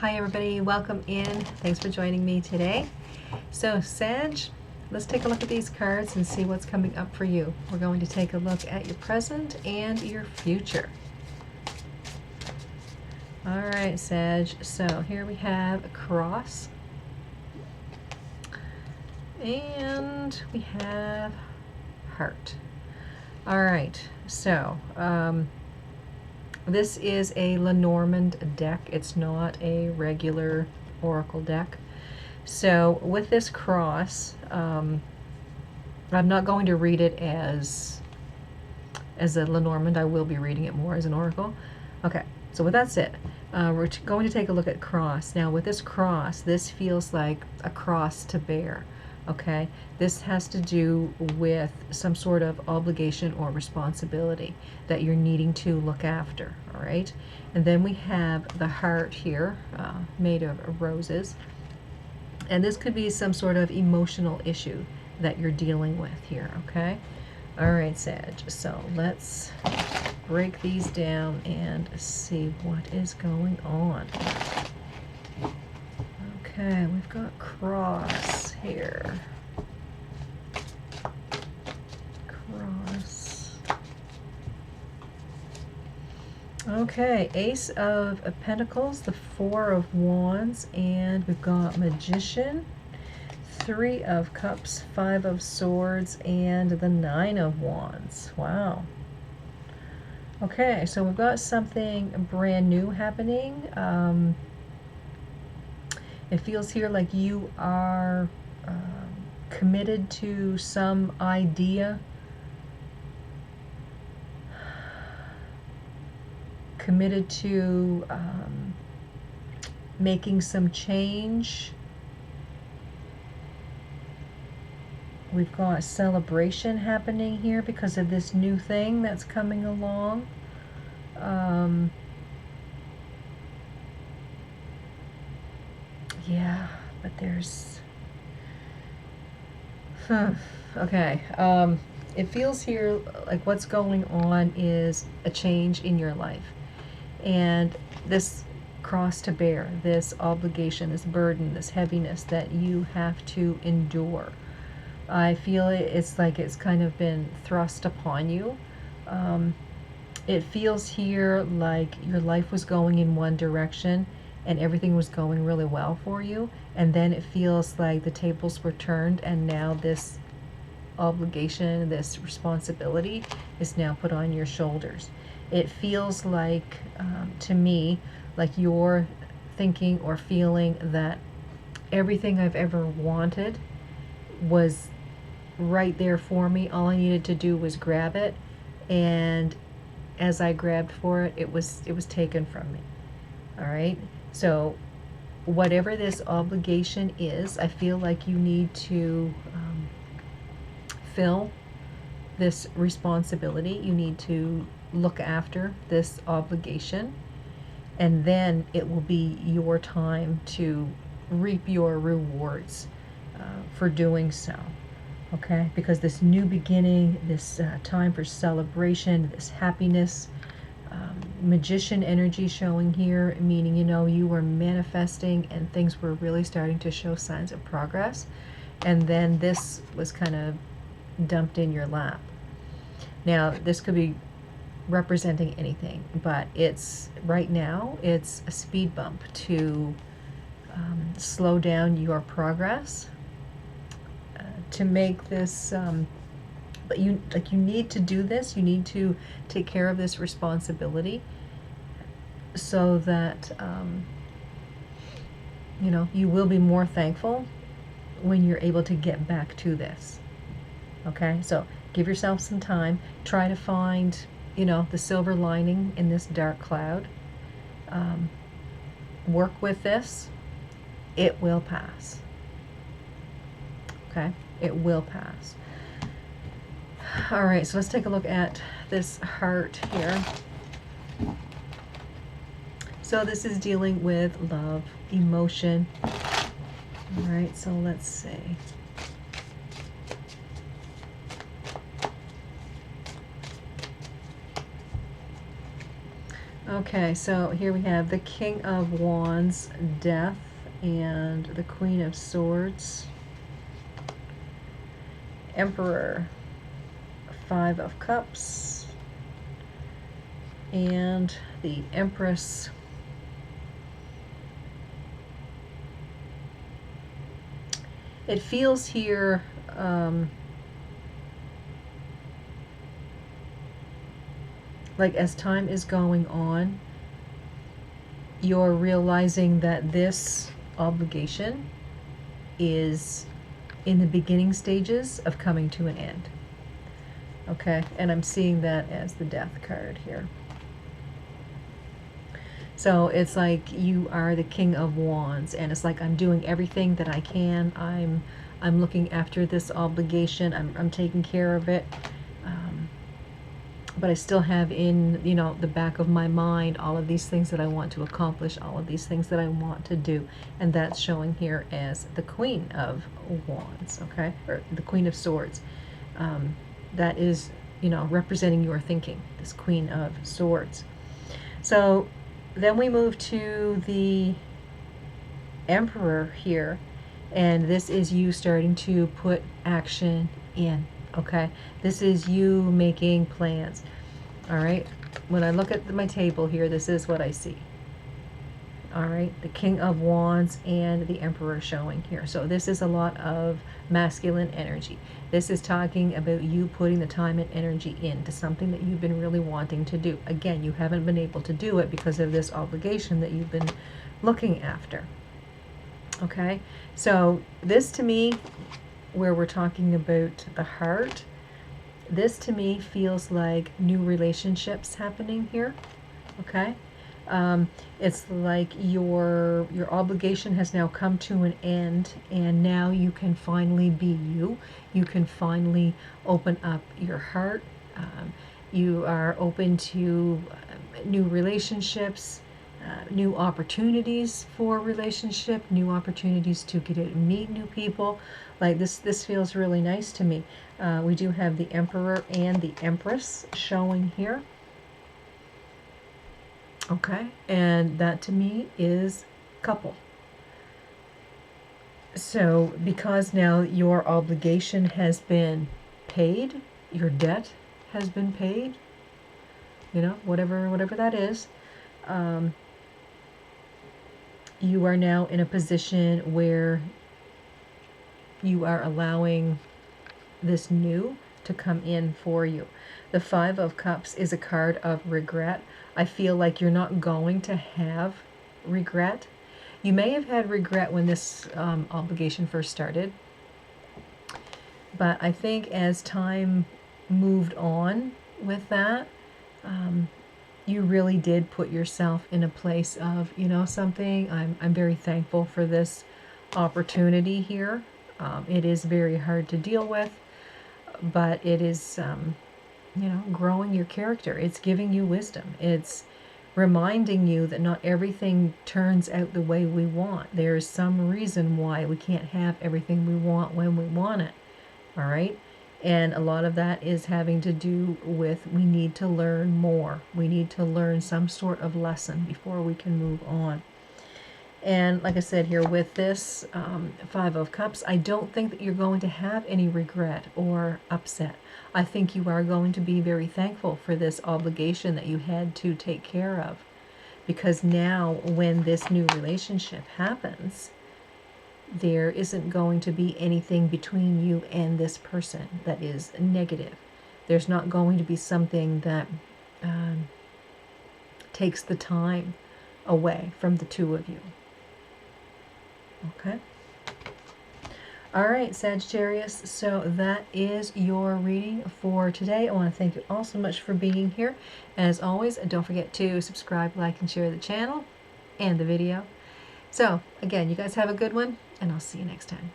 Hi everybody, welcome in. Thanks for joining me today. So Sag, let's take a look at these cards and see what's coming up for you. We're going to take a look at your present and your future. All right, Sag, so here we have a cross. And we have heart. All right, so this is a Lenormand deck. It's not a regular oracle deck. So with this cross, I'm not going to read it as a Lenormand. I will be reading it more as an oracle. Okay, so with that said, we're going to take a look at cross. Now with this cross, this feels like a cross to bear. Okay, this has to do with some sort of obligation or responsibility that you're needing to look after. All right, and then we have the heart here, made of roses, and this could be some sort of emotional issue that you're dealing with here. Okay, all right, Sag, so let's break these down and see what is going on. Okay, we've got cross here. Cross. Okay, Ace of Pentacles, the Four of Wands, and we've got Magician, Three of Cups, Five of Swords, and the Nine of Wands. Wow. Okay, so we've got something brand new happening. It feels here like you are committed to some idea, committed to making some change. We've got a celebration happening here because of this new thing that's coming along. Yeah, but there's... okay. It feels here like what's going on is a change in your life. And this cross to bear, this obligation, this burden, this heaviness that you have to endure. I feel it's like it's kind of been thrust upon you. It feels here like your life was going in one direction and everything was going really well for you, and then it feels like the tables were turned and now this obligation, this responsibility is now put on your shoulders. It feels like, to me, like you're thinking or feeling that everything I've ever wanted was right there for me. All I needed to do was grab it, and as I grabbed for it, it was taken from me. All right, so whatever this obligation is, I feel like you need to fill this responsibility. You need to look after this obligation, and then it will be your time to reap your rewards for doing so. Okay, because this new beginning, this time for celebration, this happiness, magician energy showing here, meaning, you know, you were manifesting and things were really starting to show signs of progress, and then this was kind of dumped in your lap. Now this could be representing anything, but it's right now it's a speed bump to slow down your progress, to make this but you need to do this. You need to take care of this responsibility so that you know, you will be more thankful when you're able to get back to this. Okay, so give yourself some time. Try to find, you know, the silver lining in this dark cloud. Work with this. It will pass. Okay, it will pass. All right, so let's take a look at this heart here. So this is dealing with love, emotion. All right, so let's see. Okay, so here we have the King of Wands, Death, and the Queen of Swords, Emperor, Five of Cups, and the Empress. It feels here like as time is going on, you're realizing that this obligation is in the beginning stages of coming to an end. Okay, and I'm seeing that as the Death card here. So it's like you are the King of Wands, and it's like I'm doing everything that I can. I'm looking after this obligation. I'm taking care of it. But I still have in, you know, the back of my mind all of these things that I want to accomplish, all of these things that I want to do. And that's showing here as the Queen of Wands, okay? Or the Queen of Swords. That is, you know, representing your thinking, this Queen of Swords. So then we move to the Emperor here. And this is you starting to put action in. Okay, this is you making plans. All right, when I look at my table here, this is what I see. All right, the King of Wands and the Emperor showing here. So this is a lot of masculine energy. This is talking about you putting the time and energy into something that you've been really wanting to do. Again, you haven't been able to do it because of this obligation that you've been looking after. Okay, so this to me, where we're talking about the heart, this to me feels like new relationships happening here. Okay, it's like your obligation has now come to an end, and now you can finally be you. You can finally open up your heart. You are open to new relationships, new opportunities for relationship, new opportunities to get to meet new people. Like this feels really nice to me. We do have the Emperor and the Empress showing here. Okay, and that to me is couple. So because now your obligation has been paid, your debt has been paid, you know, whatever that is, you are now in a position where you are allowing this new to come in for you. The Five of Cups is a card of regret. I feel like you're not going to have regret. You may have had regret when this obligation first started, but I think as time moved on with that, you really did put yourself in a place of, you know, something. I'm very thankful for this opportunity here. It is very hard to deal with, but it is, you know, growing your character. It's giving you wisdom. It's reminding you that not everything turns out the way we want. There's some reason why we can't have everything we want when we want it. All right? And a lot of that is having to do with we need to learn more. We need to learn some sort of lesson before we can move on. And like I said here, with this Five of Cups, I don't think that you're going to have any regret or upset. I think you are going to be very thankful for this obligation that you had to take care of. Because now when this new relationship happens, there isn't going to be anything between you and this person that is negative. There's not going to be something that takes the time away from the two of you. Okay. All right, Sagittarius. So that is your reading for today. I want to thank you all so much for being here. As always, don't forget to subscribe, like, and share the channel and the video. So again, you guys have a good one, and I'll see you next time.